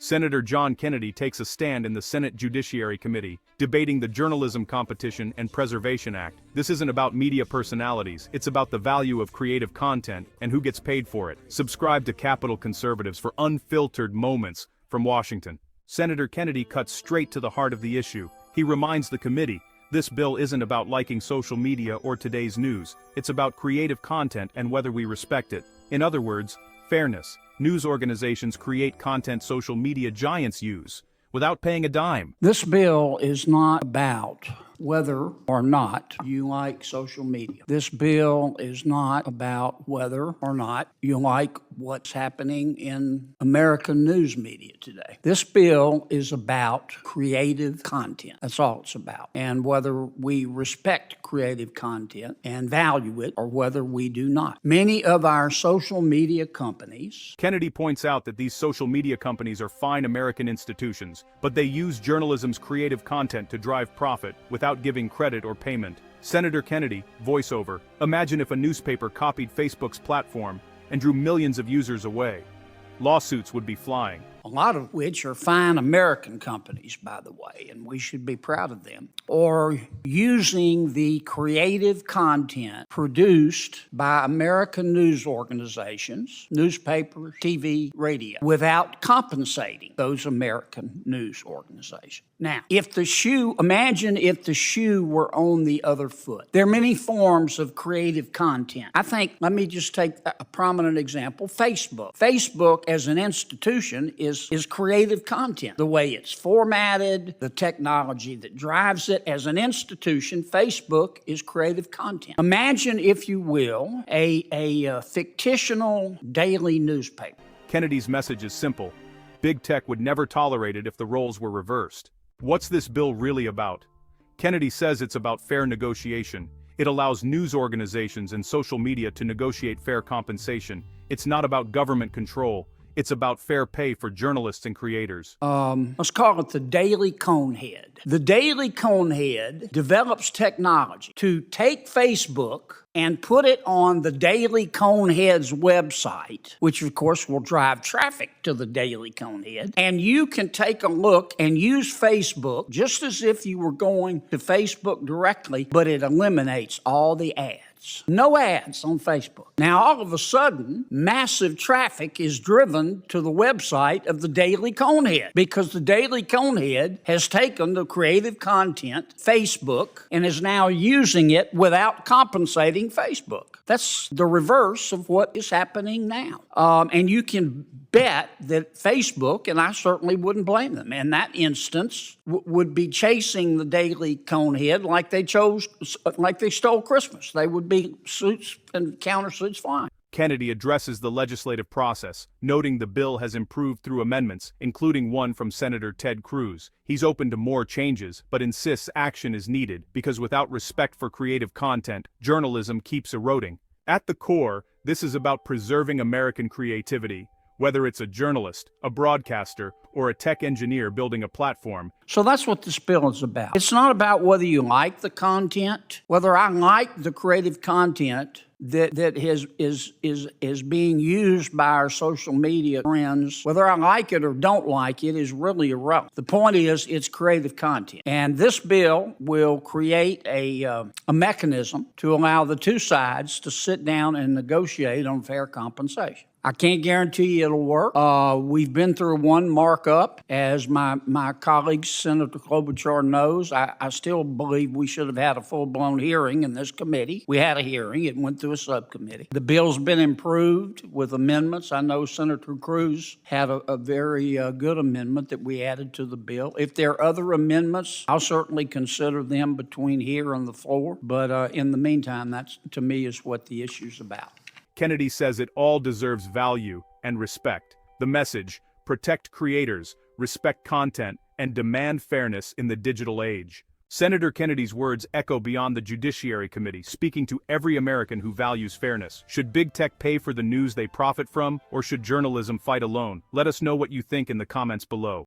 Senator John Kennedy takes a stand in the Senate Judiciary Committee, debating the Journalism Competition and Preservation Act. This isn't about media personalities, it's about the value of creative content and who gets paid for it. Subscribe to Capital Conservatives for unfiltered moments from Washington. Senator Kennedy cuts straight to the heart of the issue. He reminds the committee, this bill isn't about liking social media or today's news, it's about creative content and whether we respect it. In other words, fairness. News organizations create content social media giants use, without paying a dime. This bill is not about whether or not you like social media. This bill is not about whether or not you like what's happening in American news media today. This bill is about creative content. That's all it's about. And whether we respect creative content and value it or whether we do not. Many of our social media companies. Kennedy points out that these social media companies are fine American institutions, but they use journalism's creative content to drive profit without giving credit or payment. Senator Kennedy, voiceover, imagine if a newspaper copied Facebook's platform and drew millions of users away. Lawsuits would be flying. A lot of which are fine American companies, by the way, and we should be proud of them, or using the creative content produced by American news organizations, newspapers, TV, radio, without compensating those American news organizations. Now, imagine if the shoe were on the other foot. There are many forms of creative content. Let me just take a prominent example, Facebook. Facebook as an institution is creative content. The way it's formatted, the technology that drives it. As an institution, Facebook is creative content. Imagine, if you will, a fictional daily newspaper. Kennedy's message is simple. Big tech would never tolerate it if the roles were reversed. What's this bill really about? Kennedy says it's about fair negotiation. It allows news organizations and social media to negotiate fair compensation. It's not about government control. It's about fair pay for journalists and creators. Let's call it the Daily Conehead. The Daily Conehead develops technology to take Facebook and put it on the Daily Conehead's website, which of course will drive traffic to the Daily Conehead. And you can take a look and use Facebook just as if you were going to Facebook directly, but it eliminates all the ads. No ads on Facebook. Now, all of a sudden, massive traffic is driven to the website of the Daily Conehead because the Daily Conehead has taken the creative content, Facebook, and is now using it without compensating Facebook. That's the reverse of what is happening now. And you can bet that Facebook, and I certainly wouldn't blame them, in that instance, would be chasing the Daily Conehead like they stole Christmas. They would be suits and countersuits flying. Kennedy addresses the legislative process, noting the bill has improved through amendments, including one from Senator Ted Cruz. He's open to more changes, but insists action is needed because without respect for creative content, journalism keeps eroding. At the core, this is about preserving American creativity, whether it's a journalist, a broadcaster, or a tech engineer building a platform. So that's what this bill is about. It's not about whether you like the content, whether I like the creative content that is being used by our social media friends. Whether I like it or don't like it is really irrelevant. The point is, it's creative content. And this bill will create a mechanism to allow the two sides to sit down and negotiate on fair compensation. I can't guarantee it'll work. We've been through one markup. As my colleague, Senator Klobuchar, knows, I still believe we should have had a full-blown hearing in this committee. We had a hearing. It went through a subcommittee. The bill's been improved with amendments. I know Senator Cruz had a very good amendment that we added to the bill. If there are other amendments, I'll certainly consider them between here and the floor. But in the meantime, that's, to me, is what the issue's about. Kennedy says it all deserves value and respect. The message, protect creators, respect content, and demand fairness in the digital age. Senator Kennedy's words echo beyond the Judiciary Committee, speaking to every American who values fairness. Should big tech pay for the news they profit from, or should journalism fight alone? Let us know what you think in the comments below.